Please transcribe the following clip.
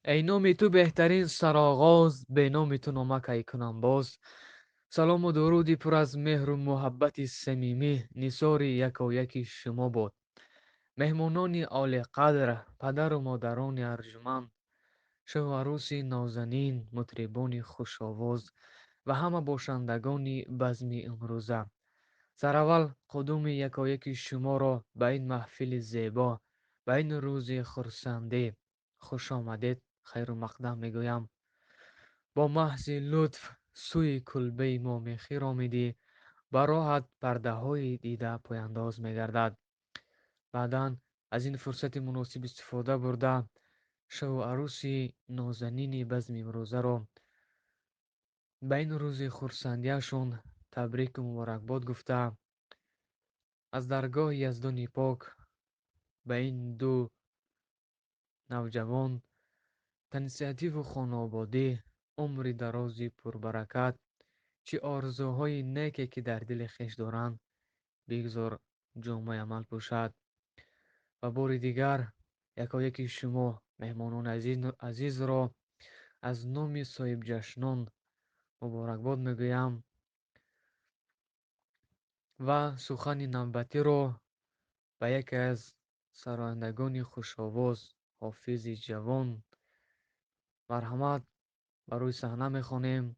ای نام تو بهترین سرآغاز، به نام تو نامک ای کنم باز. سلام و درودی پر از مهر و محبت صمیمی نثار یکایک شما باد. مهمانان عالی قدر، پدر و مادران ارجمند، شوهروس نازنین، مطربان خوش آواز و همه باشندگان بزم امروزه. سرآول قدوم یکایک شما را به این محفل زیبا، به این روز خرسنده خوش آمدید، خیر و مقدم میگویم. با محض لطف سوی کلبه ما میخیر آمدی، به راحت پرده های دیده پایانداز میگردد. بعدا از این فرصت مناسب استفاده برده، شو عروسی نازنین بزم امروزه را به این روز خرسندیشون تبریک و مبارکباد گفته، از درگاه یزدان پاک به این دو نوجوان تنصیحاتی و خانوادی عمر درازی پربرکت، چه آرزوهای نیکی که در دل خیش دارند بگذار جامعه عمل پوشد. و بار دیگر یکایک شما مهمانان عزیز را از نام صاحب جشنان مبارکباد میگویم و سخن نوبتی را به یکی از سرایندگان خوشآواز، حافظ جوان، مرحمت بر روی صحنه میخوانیم